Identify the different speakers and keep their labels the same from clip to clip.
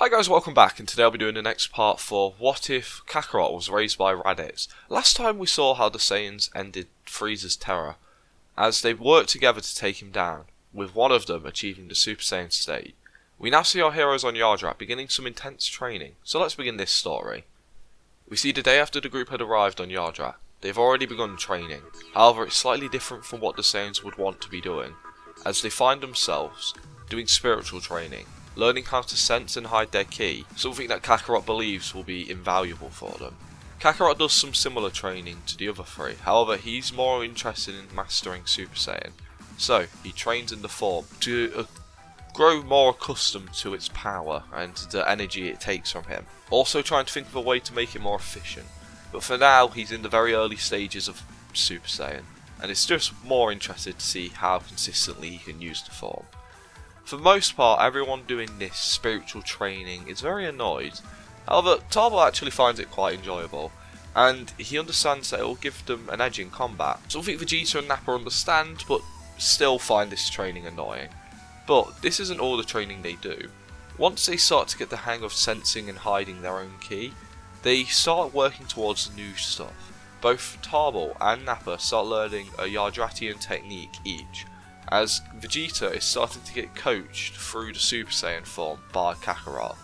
Speaker 1: Hi guys, welcome back, and today I'll be doing the next part for What If Kakarot was raised by Raditz. Last time we saw how the Saiyans ended Frieza's terror, as they worked together to take him down, with one of them achieving the Super Saiyan state. We now see our heroes on Yardrat beginning some intense training, so let's begin this story. We see the day after the group had arrived on Yardrat. They've already begun training, however it's slightly different from what the Saiyans would want to be doing, as they find themselves doing spiritual training, learning how to sense and hide their ki, something that Kakarot believes will be invaluable for them. Kakarot does some similar training to the other three, however he's more interested in mastering Super Saiyan, so he trains in the form to grow more accustomed to its power and the energy it takes from him, also trying to think of a way to make it more efficient, but for now he's in the very early stages of Super Saiyan, and is just more interested to see how consistently he can use the form. For the most part, everyone doing this spiritual training is very annoyed. However, Tarble actually finds it quite enjoyable, and he understands that it will give them an edge in combat. Something Vegeta and Nappa understand, but still find this training annoying. But this isn't all the training they do. Once they start to get the hang of sensing and hiding their own ki, they start working towards new stuff. Both Tarble and Nappa start learning a Yardratian technique each, as Vegeta is starting to get coached through the Super Saiyan form by Kakarot.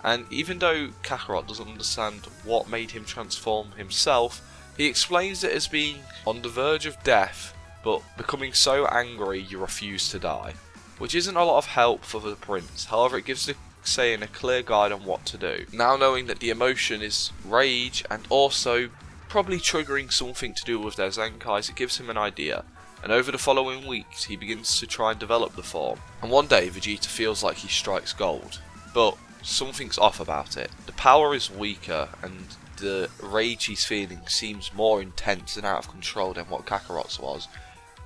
Speaker 1: And even though Kakarot doesn't understand what made him transform himself, he explains it as being on the verge of death, but becoming so angry you refuse to die, which isn't a lot of help for the prince. However, it gives the Saiyan a clear guide on what to do, now knowing that the emotion is rage and also probably triggering something to do with their Zenkais. It gives him an idea. And over the following weeks he begins to try and develop the form, and one day Vegeta feels like he strikes gold, but something's off about it. The power is weaker and the rage he's feeling seems more intense and out of control than what Kakarot's was.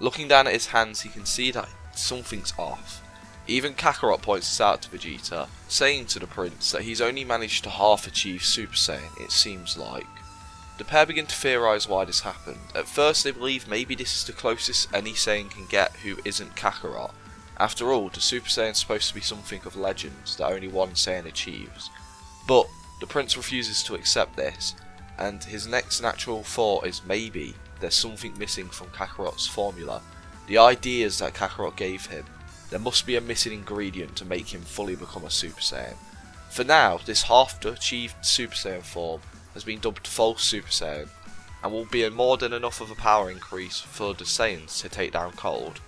Speaker 1: Looking down at his hands, he can see that something's off. Even Kakarot points this out to Vegeta, saying to the prince that he's only managed to half achieve Super Saiyan, it seems like. The pair begin to theorise why this happened. At first they believe maybe this is the closest any Saiyan can get who isn't Kakarot. After all, the Super Saiyan is supposed to be something of legend that only one Saiyan achieves. But the prince refuses to accept this, and his next natural thought is maybe there's something missing from Kakarot's formula. The ideas that Kakarot gave him. There must be a missing ingredient to make him fully become a Super Saiyan. For now, this half-achieved Super Saiyan form has been dubbed false Super Saiyan, and will be more than enough of a power increase for the Saiyans to take down Cold.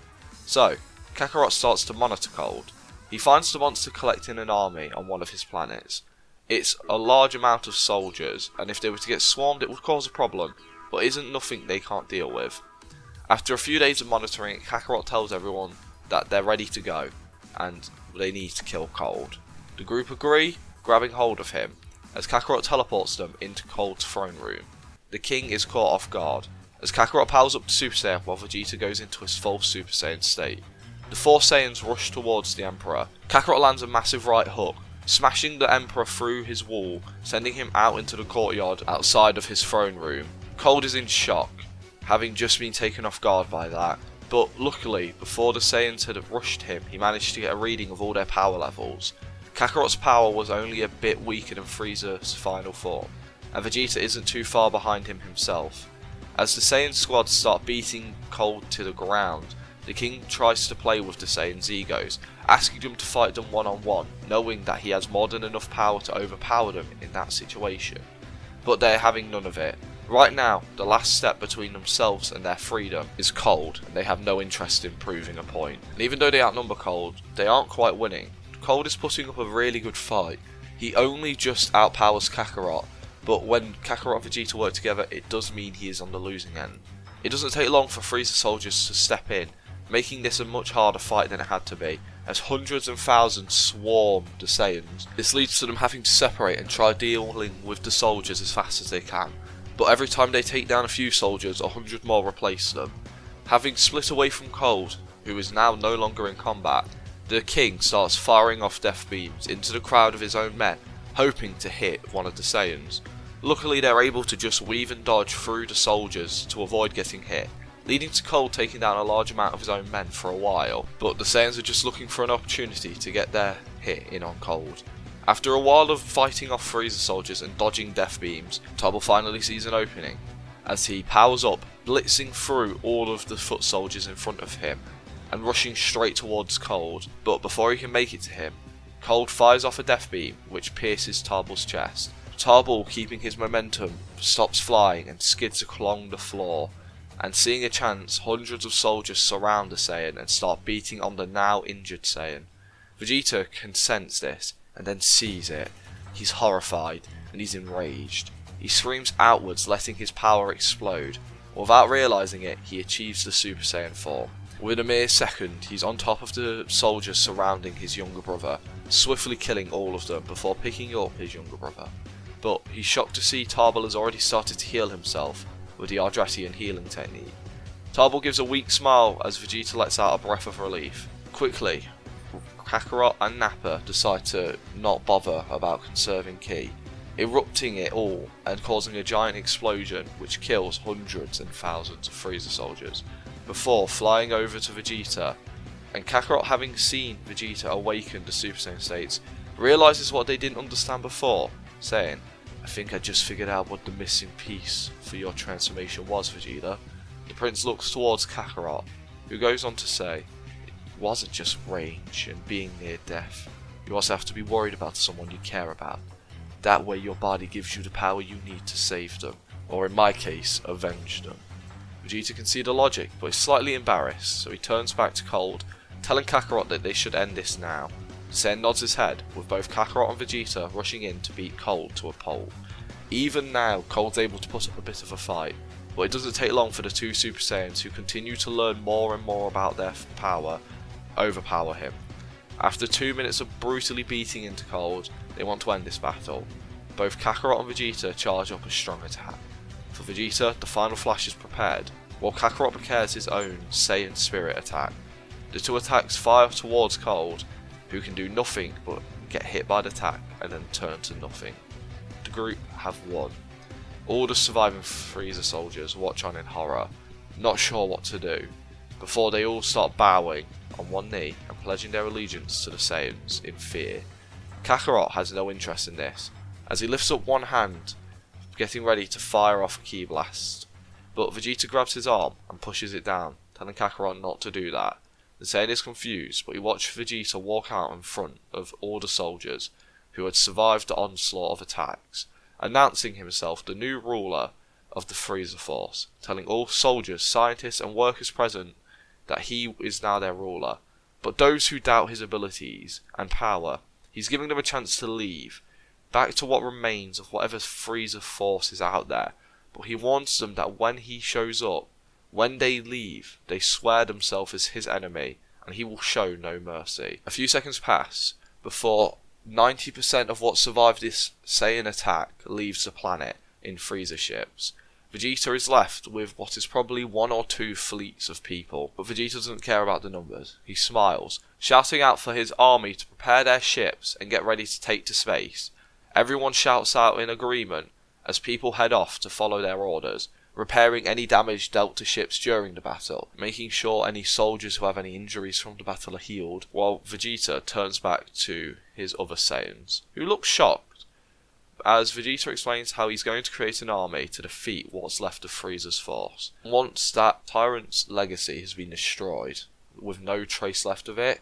Speaker 1: So, Kakarot starts to monitor Cold. He finds the monster collecting an army on one of his planets. It's a large amount of soldiers, and if they were to get swarmed it would cause a problem, but isn't nothing they can't deal with. After a few days of monitoring it, Kakarot tells everyone that they're ready to go, and they need to kill Cold. The group agree, grabbing hold of him, as Kakarot teleports them into Cold's throne room. The king is caught off guard, as Kakarot powers up to Super Saiyan while Vegeta goes into his false Super Saiyan state. The four Saiyans rush towards the Emperor. Kakarot lands a massive right hook, smashing the Emperor through his wall, sending him out into the courtyard outside of his throne room. Cold is in shock, having just been taken off guard by that, but luckily, before the Saiyans had rushed him, he managed to get a reading of all their power levels. Kakarot's power was only a bit weaker than Frieza's final form, and Vegeta isn't too far behind him himself. As the Saiyan squad start beating Cold to the ground, the king tries to play with the Saiyans' egos, asking them to fight them one-on-one, knowing that he has more than enough power to overpower them in that situation. But they're having none of it. Right now, the last step between themselves and their freedom is Cold, and they have no interest in proving a point. And even though they outnumber Cold, they aren't quite winning. Cold is putting up a really good fight. He only just outpowers Kakarot, but when Kakarot and Vegeta work together, it does mean he is on the losing end. It doesn't take long for Frieza soldiers to step in, making this a much harder fight than it had to be, as hundreds and thousands swarm the Saiyans. This leads to them having to separate and try dealing with the soldiers as fast as they can, but every time they take down a few soldiers, 100 more replace them. Having split away from Cold, who is now no longer in combat, the king starts firing off death beams into the crowd of his own men, hoping to hit one of the Saiyans. Luckily they're able to just weave and dodge through the soldiers to avoid getting hit, leading to Cold taking down a large amount of his own men for a while, but the Saiyans are just looking for an opportunity to get their hit in on Cold. After a while of fighting off Frieza soldiers and dodging death beams, Tarbell finally sees an opening as he powers up, blitzing through all of the foot soldiers in front of him and rushing straight towards Cold. But before he can make it to him, Cold fires off a death beam which pierces Tarbell's chest. Tarbell, keeping his momentum, stops flying and skids along the floor, and seeing a chance, hundreds of soldiers surround the Saiyan and start beating on the now injured Saiyan. Vegeta can sense this and then sees it. He's horrified and he's enraged. He screams outwards, letting his power explode. Without realising it, he achieves the Super Saiyan form. Within a mere second, he's on top of the soldiers surrounding his younger brother, swiftly killing all of them before picking up his younger brother. But he's shocked to see Tarbell has already started to heal himself with the Yardratian healing technique. Tarbell gives a weak smile as Vegeta lets out a breath of relief. Quickly, Kakarot and Nappa decide to not bother about conserving ki, erupting it all and causing a giant explosion which kills hundreds and thousands of Frieza soldiers, before flying over to Vegeta, and Kakarot, having seen Vegeta awaken to Super Saiyan states, realises what they didn't understand before, saying, "I think I just figured out what the missing piece for your transformation was, Vegeta." The prince looks towards Kakarot, who goes on to say, "It wasn't just range and being near death. You also have to be worried about someone you care about. That way your body gives you the power you need to save them, or in my case, avenge them." Vegeta can see the logic, but is slightly embarrassed, so he turns back to Cold, telling Kakarot that they should end this now. Saiyan nods his head, with both Kakarot and Vegeta rushing in to beat Cold to a pulp. Even now, Cold's able to put up a bit of a fight, but it doesn't take long for the two Super Saiyans, who continue to learn more and more about their power, overpower him. After 2 minutes of brutally beating into Cold, they want to end this battle. Both Kakarot and Vegeta charge up a strong attack. For Vegeta, the final flash is prepared, while Kakarot prepares his own Saiyan Spirit attack. The two attacks fire towards Cold, who can do nothing but get hit by the attack and then turn to nothing. The group have won. All the surviving Frieza soldiers watch on in horror, not sure what to do, before they all start bowing on one knee and pledging their allegiance to the Saiyans in fear. Kakarot has no interest in this, as he lifts up one hand, getting ready to fire off a ki blast. But Vegeta grabs his arm and pushes it down, telling Kakarot not to do that. The Saiyan is confused, but he watches Vegeta walk out in front of all the soldiers who had survived the onslaught of attacks, announcing himself the new ruler of the Frieza Force, telling all soldiers, scientists and workers present that he is now their ruler. But those who doubt his abilities and power, he's giving them a chance to leave, back to what remains of whatever Frieza Force is out there. But he warns them that when he shows up, when they leave, they swear themselves as his enemy, and he will show no mercy. A few seconds pass before 90% of what survived this Saiyan attack leaves the planet in Frieza ships. Vegeta is left with what is probably 1 or 2 fleets of people, but Vegeta doesn't care about the numbers. He smiles, shouting out for his army to prepare their ships and get ready to take to space. Everyone shouts out in agreement as people head off to follow their orders, repairing any damage dealt to ships during the battle, making sure any soldiers who have any injuries from the battle are healed, while Vegeta turns back to his other Saiyans, who look shocked, as Vegeta explains how he's going to create an army to defeat what's left of Frieza's force. Once that tyrant's legacy has been destroyed, with no trace left of it,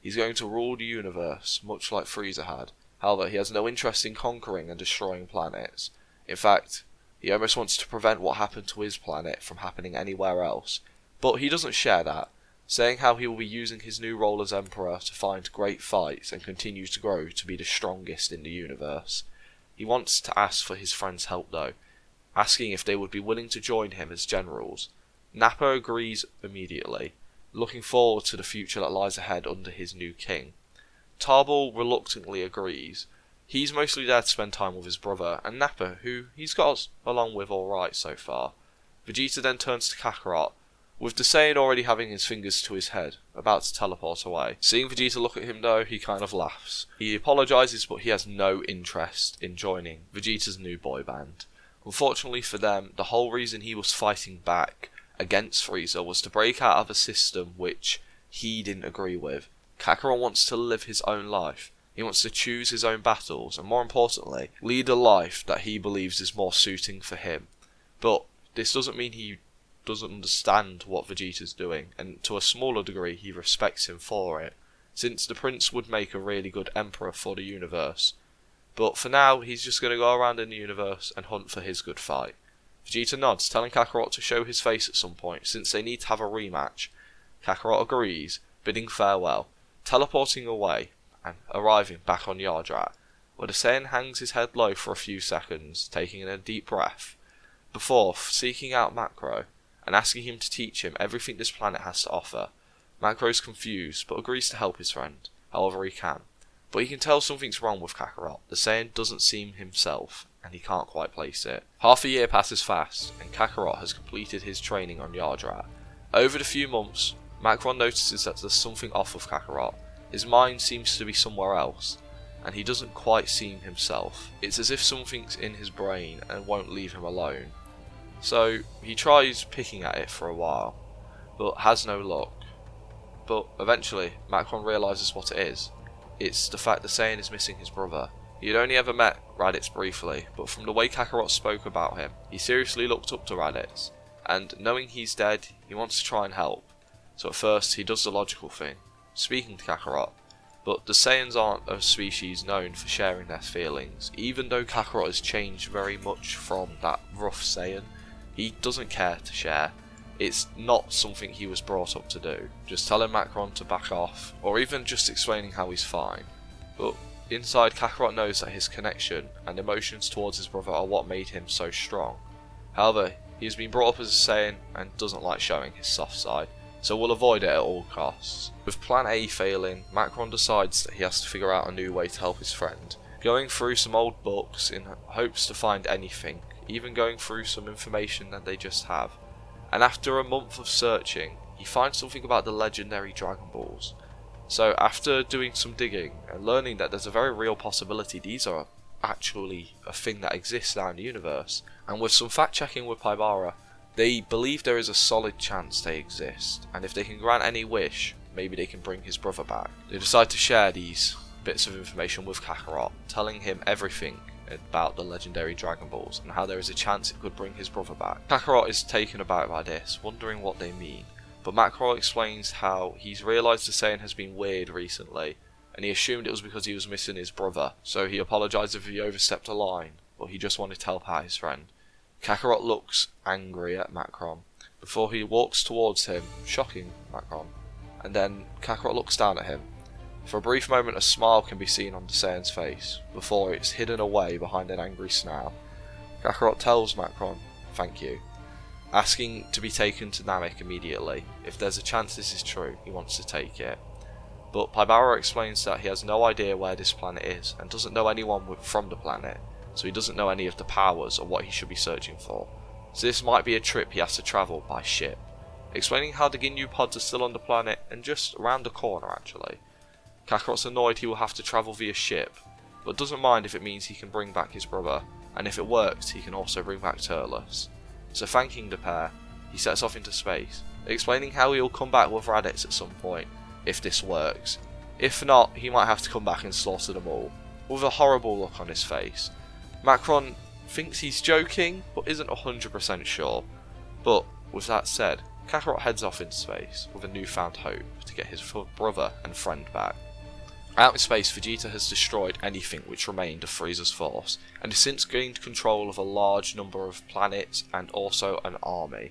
Speaker 1: he's going to rule the universe, much like Frieza had. However, he has no interest in conquering and destroying planets. In fact, he almost wants to prevent what happened to his planet from happening anywhere else. But he doesn't share that, saying how he will be using his new role as Emperor to find great fights and continue to grow to be the strongest in the universe. He wants to ask for his friends' help though, asking if they would be willing to join him as generals. Nappa agrees immediately, looking forward to the future that lies ahead under his new king. Tarbell reluctantly agrees. He's mostly there to spend time with his brother, and Nappa, who he's got along with alright so far. Vegeta then turns to Kakarot, with the Saiyan already having his fingers to his head, about to teleport away. Seeing Vegeta look at him though, he kind of laughs. He apologises, but he has no interest in joining Vegeta's new boy band. Unfortunately for them, the whole reason he was fighting back against Frieza was to break out of a system which he didn't agree with. Kakarot wants to live his own life. He wants to choose his own battles, and more importantly, lead a life that he believes is more suiting for him. But this doesn't mean he doesn't understand what Vegeta's doing, and to a smaller degree he respects him for it, since the prince would make a really good emperor for the universe. But for now, he's just going to go around in the universe and hunt for his good fight. Vegeta nods, telling Kakarot to show his face at some point, since they need to have a rematch. Kakarot agrees, bidding farewell, teleporting away, and arriving back on Yardrat, where the Saiyan hangs his head low for a few seconds, taking in a deep breath, before seeking out Macro, and asking him to teach him everything this planet has to offer. Macro's confused, but agrees to help his friend, however he can. But he can tell something's wrong with Kakarot. The Saiyan doesn't seem himself, and he can't quite place it. Half a year passes fast, and Kakarot has completed his training on Yardrat. Over the few months, Macron notices that there's something off with Kakarot. His mind seems to be somewhere else, and he doesn't quite seem himself. It's as if something's in his brain and won't leave him alone. So he tries picking at it for a while, but has no luck. But eventually, Macron realises what it is. It's the fact the Saiyan is missing his brother. He had only ever met Raditz briefly, but from the way Kakarot spoke about him, he seriously looked up to Raditz, and knowing he's dead, he wants to try and help. So at first, he does the logical thing, speaking to Kakarot, but the Saiyans aren't a species known for sharing their feelings. Even though Kakarot has changed very much from that rough Saiyan, he doesn't care to share. It's not something he was brought up to do, just telling Macron to back off, or even just explaining how he's fine. But inside, Kakarot knows that his connection and emotions towards his brother are what made him so strong. However, he has been brought up as a Saiyan and doesn't like showing his soft side, so will avoid it at all costs. With plan A failing, Macron decides that he has to figure out a new way to help his friend, going through some old books in hopes to find anything, even going through some information that they just have. And after a month of searching, he finds something about the legendary Dragon Balls. So after doing some digging and learning that there's a very real possibility these are actually a thing that exists now in the universe, and with some fact checking with Paibara, they believe there is a solid chance they exist, and if they can grant any wish, maybe they can bring his brother back. They decide to share these bits of information with Kakarot, telling him everything about the legendary Dragon Balls and how there is a chance it could bring his brother back. Kakarot is taken aback by this, wondering what they mean, but Macro explains how he's realised the Saiyan has been weird recently, and he assumed it was because he was missing his brother, so he apologised if he overstepped a line, but he just wanted to help out his friend. Kakarot looks angry at Macron before he walks towards him, shocking Macron, and then Kakarot looks down at him. For a brief moment a smile can be seen on the Saiyan's face, before it's hidden away behind an angry snarl. Kakarot tells Macron, "Thank you," asking to be taken to Namek immediately. If there's a chance this is true, he wants to take it. But Paibara explains that he has no idea where this planet is, and doesn't know anyone from the planet, so he doesn't know any of the powers or what he should be searching for. So this might be a trip he has to travel by ship. Explaining how the Ginyu pods are still on the planet, and just around the corner actually. Kakarot's annoyed he will have to travel via ship, but doesn't mind if it means he can bring back his brother, and if it works he can also bring back Turles. So thanking the pair, he sets off into space, explaining how he will come back with Raditz at some point, if this works. If not, he might have to come back and slaughter them all, with a horrible look on his face. Macron thinks he's joking, but isn't 100% sure. But, with that said, Kakarot heads off into space, with a newfound hope to get his brother and friend back. Out in space, Vegeta has destroyed anything which remained of Frieza's force, and has since gained control of a large number of planets and also an army.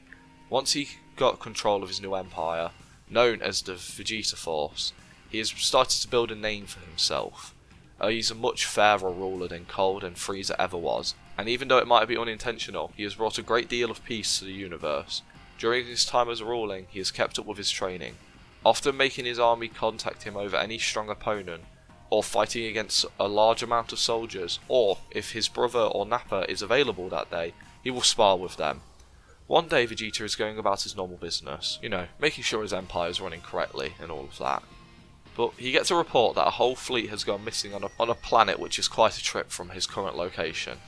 Speaker 1: Once he got control of his new empire, known as the Vegeta Force, he has started to build a name for himself. He's a much fairer ruler than Cold and Frieza ever was, and even though it might be unintentional, he has brought a great deal of peace to the universe. During his time as ruling, he has kept up with his training, often making his army contact him over any strong opponent, or fighting against a large amount of soldiers, or if his brother or Nappa is available that day, he will spar with them. One day Vegeta is going about his normal business, making sure his empire is running correctly and all of that. But he gets a report that a whole fleet has gone missing on a planet which is quite a trip from his current location.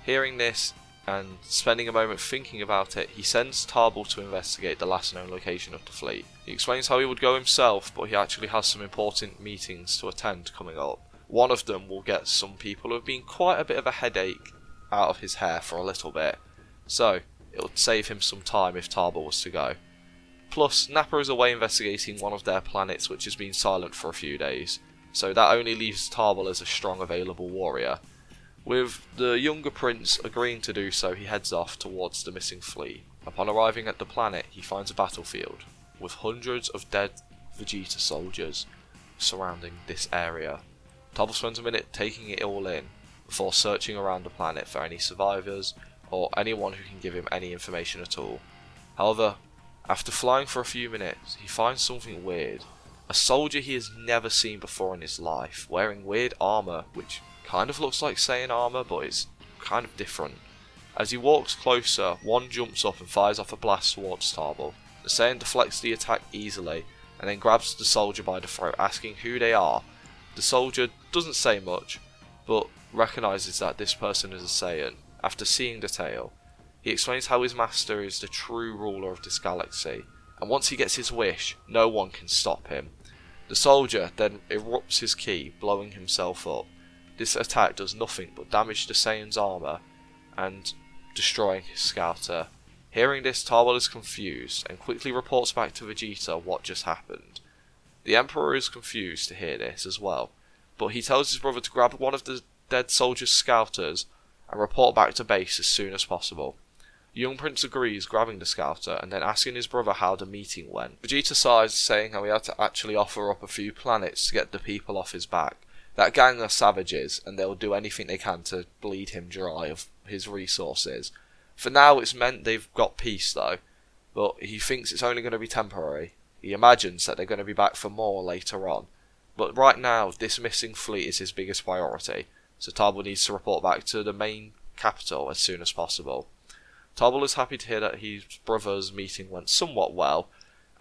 Speaker 1: Hearing this, and spending a moment thinking about it, he sends Tarbell to investigate the last known location of the fleet. He explains how he would go himself, but he actually has some important meetings to attend coming up, one of them will get some people who have been quite a bit of a headache out of his hair for a little bit. So, it'll save him some time if Tarbell was to go. Plus, Nappa is away investigating one of their planets which has been silent for a few days, so that only leaves Tarbell as a strong available warrior. With the younger prince agreeing to do so, he heads off towards the missing fleet. Upon arriving at the planet, he finds a battlefield with hundreds of dead Vegeta soldiers surrounding this area. Tarbell spends a minute taking it all in before searching around the planet for any survivors or anyone who can give him any information at all. However, after flying for a few minutes, he finds something weird. A soldier he has never seen before in his life, wearing weird armour which kind of looks like Saiyan armour, but it's kind of different. As he walks closer, one jumps up and fires off a blast towards Tarbell. The Saiyan deflects the attack easily and then grabs the soldier by the throat, asking who they are. The soldier doesn't say much, but recognises that this person is a Saiyan. After seeing the tale, he explains how his master is the true ruler of this galaxy, and once he gets his wish, no one can stop him. The soldier then erupts his ki, blowing himself up. This attack does nothing but damage the Saiyan's armour and destroying his scouter. Hearing this, Tarbell is confused and quickly reports back to Vegeta what just happened. The Emperor is confused to hear this as well, but he tells his brother to grab one of the dead soldiers' scouters and report back to base as soon as possible. The young prince agrees, grabbing the scouter and then asking his brother how the meeting went. Vegeta sighs, saying how he had to actually offer up a few planets to get the people off his back. That gang are savages, and they'll do anything they can to bleed him dry of his resources. For now, it's meant they've got peace, though, but he thinks it's only going to be temporary. He imagines that they're going to be back for more later on. But right now, this missing fleet is his biggest priority, so Tarbell needs to report back to the main capital as soon as possible. Tarbell is happy to hear that his brother's meeting went somewhat well,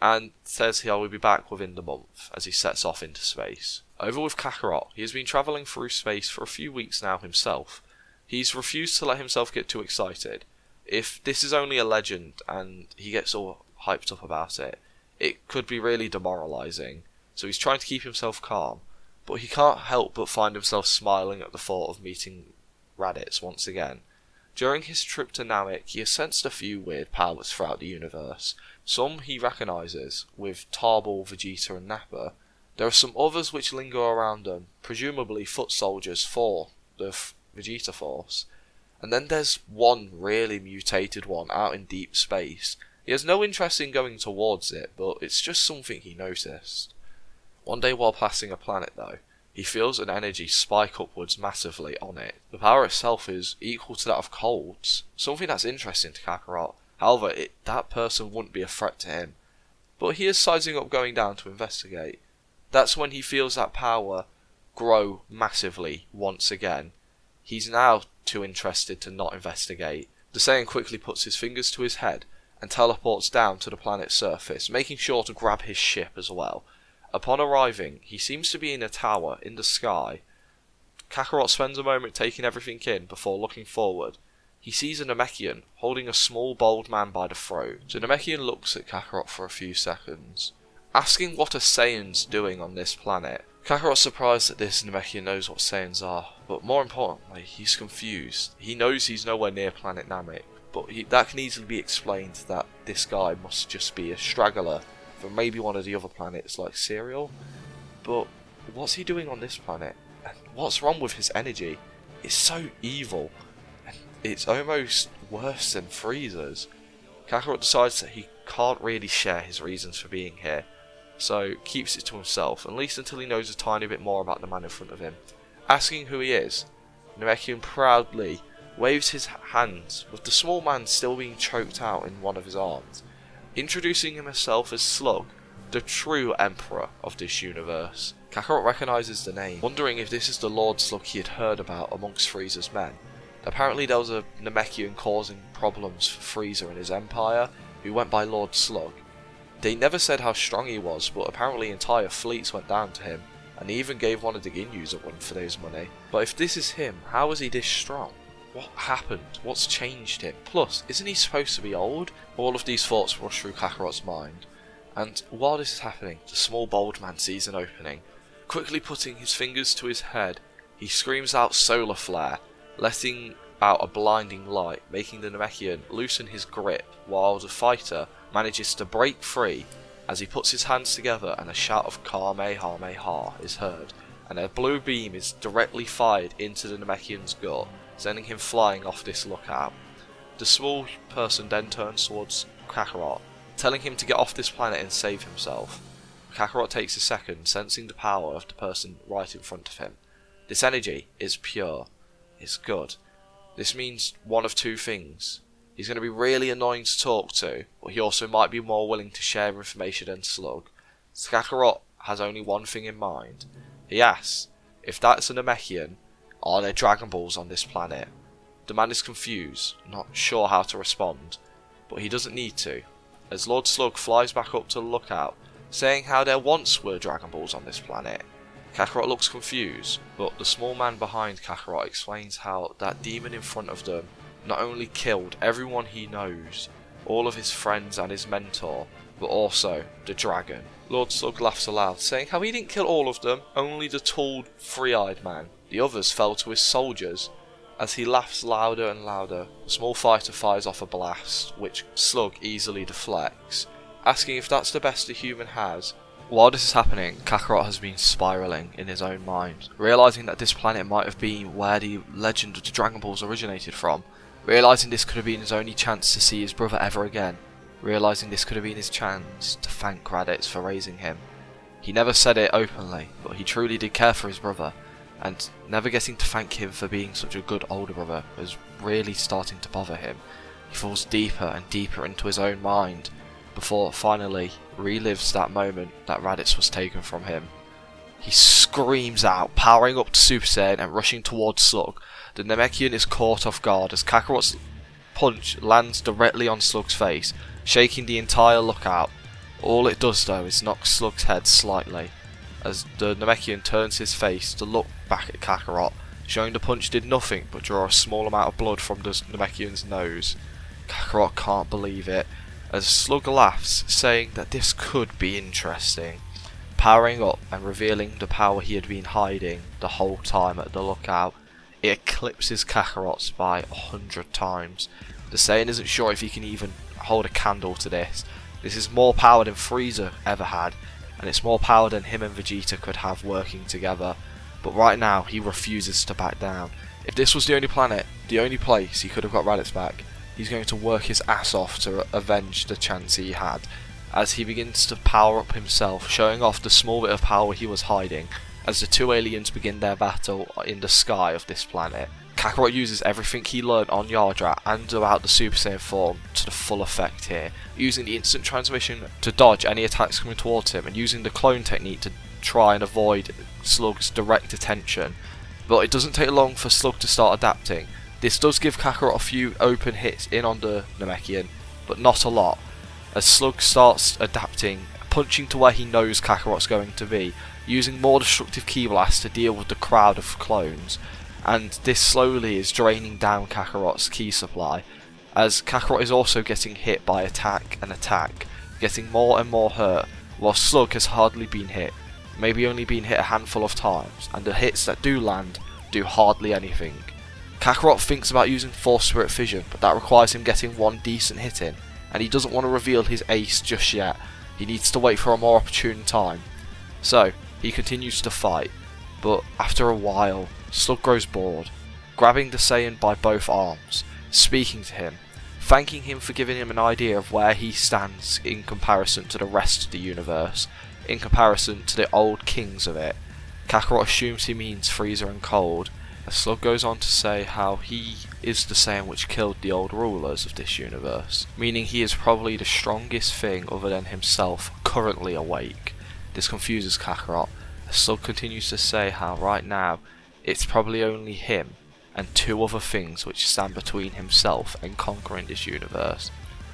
Speaker 1: and says he will be back within the month as he sets off into space. Over with Kakarot, he has been travelling through space for a few weeks now himself. He's refused to let himself get too excited. If this is only a legend and he gets all hyped up about it, it could be really demoralising, so he's trying to keep himself calm, but he can't help but find himself smiling at the thought of meeting Raditz once again. During his trip to Namek, he has sensed a few weird powers throughout the universe. Some he recognises, with Tarbell, Vegeta and Nappa. There are some others which linger around them, presumably foot soldiers for the Vegeta Force. And then there's one really mutated one out in deep space. He has no interest in going towards it, but it's just something he noticed. One day while passing a planet though, he feels an energy spike upwards massively on it. The power itself is equal to that of Cold's, something that's interesting to Kakarot. However, that person wouldn't be a threat to him. But he is sizing up going down to investigate. That's when he feels that power grow massively once again. He's now too interested to not investigate. The Saiyan quickly puts his fingers to his head and teleports down to the planet's surface, making sure to grab his ship as well. Upon arriving, he seems to be in a tower in the sky. Kakarot spends a moment taking everything in before looking forward. He sees a Namekian holding a small bald man by the throat. The Namekian looks at Kakarot for a few seconds, asking what a Saiyan's doing on this planet. Kakarot's surprised that this Namekian knows what Saiyans are, but more importantly, he's confused. He knows he's nowhere near planet Namek, but that can easily be explained that this guy must just be a straggler from maybe one of the other planets like Serial. But what's he doing on this planet? And what's wrong with his energy? It's so evil, and it's almost worse than Frieza's. Kakarot decides that he can't really share his reasons for being here, so keeps it to himself, at least until he knows a tiny bit more about the man in front of him. Asking who he is, Namekian proudly waves his hands, with the small man still being choked out in one of his arms, introducing himself as Slug, the true emperor of this universe. Kakarot recognises the name, wondering if this is the Lord Slug he had heard about amongst Frieza's men. Apparently there was a Namekian causing problems for Frieza and his empire, who went by Lord Slug. They never said how strong he was, but apparently entire fleets went down to him, and he even gave one of the Ginyus a run for his money. But if this is him, how is he this strong? What happened? What's changed him? Plus, isn't he supposed to be old? All of these thoughts rush through Kakarot's mind, and while this is happening, the small bald man sees an opening. Quickly putting his fingers to his head, he screams out solar flare, letting out a blinding light, making the Namekian loosen his grip while the fighter manages to break free as he puts his hands together and a shout of Kamehameha is heard, and a blue beam is directly fired into the Namekian's gut, sending him flying off this lookout. The small person then turns towards Kakarot, telling him to get off this planet and save himself. Kakarot takes a second, sensing the power of the person right in front of him. This energy is pure. It's good. This means one of two things. He's going to be really annoying to talk to, but he also might be more willing to share information than Slug. Kakarot has only one thing in mind. He asks, if that's a Namekian, are there Dragon Balls on this planet? The man is confused, not sure how to respond, but he doesn't need to, as Lord Slug flies back up to the lookout, saying how there once were Dragon Balls on this planet. Kakarot looks confused, but the small man behind Kakarot explains how that demon in front of them not only killed everyone he knows, all of his friends and his mentor, but also the dragon. Lord Slug laughs aloud, saying how he didn't kill all of them, only the tall, three-eyed man. The others fell to his soldiers. As he laughs louder and louder, the small fighter fires off a blast, which Slug easily deflects, asking if that's the best a human has. While this is happening, Kakarot has been spiralling in his own mind, realising that this planet might have been where the legend of the Dragon Balls originated from, realising this could have been his only chance to see his brother ever again, realising this could have been his chance to thank Raditz for raising him. He never said it openly, but he truly did care for his brother, and never getting to thank him for being such a good older brother was really starting to bother him. He falls deeper and deeper into his own mind, before finally relives that moment that Raditz was taken from him. He screams out, powering up to Super Saiyan and rushing towards Slug. The Namekian is caught off guard as Kakarot's punch lands directly on Slug's face, shaking the entire lookout. All it does though is knock Slug's head slightly, as the Namekian turns his face to look back at Kakarot, showing the punch did nothing but draw a small amount of blood from the Namekian's nose. Kakarot can't believe it, as Slug laughs, saying that this could be interesting, powering up and revealing the power he had been hiding the whole time at the lookout. It eclipses Kakarot's by 100 times. The Saiyan isn't sure if he can even hold a candle to this. This is more power than Frieza ever had, and it's more power than him and Vegeta could have working together. But right now he refuses to back down. If this was the only planet, the only place he could have got Raditz back, he's going to work his ass off to avenge the chance he had, as he begins to power up himself, showing off the small bit of power he was hiding, as the two aliens begin their battle in the sky of this planet. Kakarot uses everything he learned on Yardrat and about the Super Saiyan form to the full effect here, using the instant transmission to dodge any attacks coming towards him, and using the clone technique to try and avoid Slug's direct attention. But it doesn't take long for Slug to start adapting. This does give Kakarot a few open hits in on the Namekian, but not a lot, as Slug starts adapting, punching to where he knows Kakarot's going to be, using more destructive ki blasts to deal with the crowd of clones, and this slowly is draining down Kakarot's ki supply, as Kakarot is also getting hit by attack and attack, getting more and more hurt, while Slug has hardly been hit, maybe only been hit a handful of times, and the hits that do land do hardly anything. Kakarot thinks about using Force Spirit Fission, but that requires him getting one decent hit in, and he doesn't want to reveal his ace just yet. He needs to wait for a more opportune time. So, he continues to fight, but after a while, Slug grows bored, grabbing the Saiyan by both arms, speaking to him, thanking him for giving him an idea of where he stands in comparison to the rest of the universe, in comparison to the old kings of it. Kakarot assumes he means Frieza and Cold, as Slug goes on to say how he is the Saiyan which killed the old rulers of this universe, meaning he is probably the strongest thing other than himself currently awake. This confuses Kakarot, as Slug continues to say how right now it's probably only him and two other things which stand between himself and conquering this universe.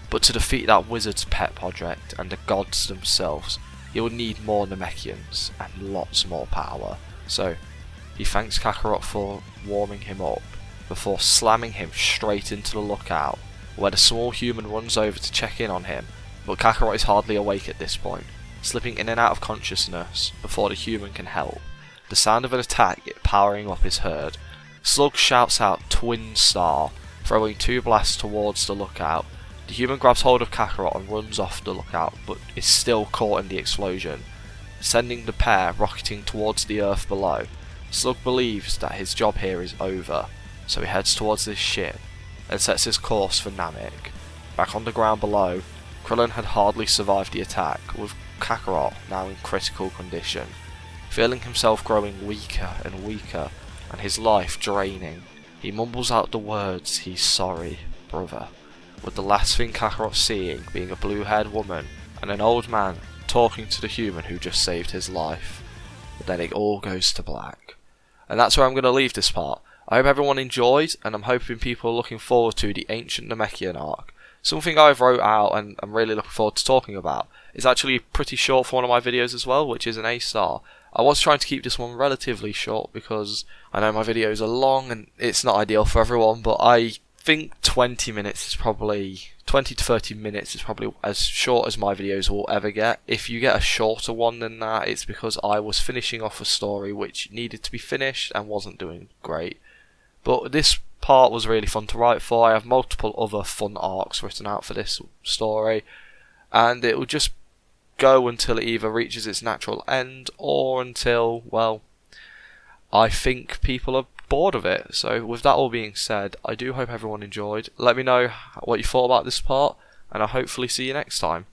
Speaker 1: But to defeat that wizard's pet project and the gods themselves, he will need more Namekians and lots more power. So he thanks Kakarot for warming him up, before slamming him straight into the lookout, where the small human runs over to check in on him, but Kakarot is hardly awake at this point. slipping in and out of consciousness before the human can help. The sound of an attack powering up is heard. Slug shouts out Twin Star, throwing 2 blasts towards the lookout. The human grabs hold of Kakarot and runs off the lookout, but is still caught in the explosion, sending the pair rocketing towards the earth below. Slug believes that his job here is over, so he heads towards this ship and sets his course for Namek. Back on the ground below, Krillin had hardly survived the attack, with Kakarot now in critical condition. Feeling himself growing weaker and weaker, and his life draining, he mumbles out the words, "He's sorry, brother," with the last thing Kakarot seeing being a blue-haired woman and an old man talking to the human who just saved his life. But then it all goes to black. And that's where I'm going to leave this part. I hope everyone enjoyed, and I'm hoping people are looking forward to the Ancient Namekian arc. Something I've wrote out and I'm really looking forward to talking about. It's actually pretty short for one of my videos as well, which is an A-star. I was trying to keep this one relatively short because I know my videos are long and it's not ideal for everyone, but I think 20 to 30 minutes is probably as short as my videos will ever get. If you get a shorter one than that, it's because I was finishing off a story which needed to be finished and wasn't doing great. But this part was really fun to write for. I have multiple other fun arcs written out for this story, and it will just go until it either reaches its natural end or until, well, I think people are bored of it. So with that all being said, I do hope everyone enjoyed. Let me know what you thought about this part, and I'll hopefully see you next time.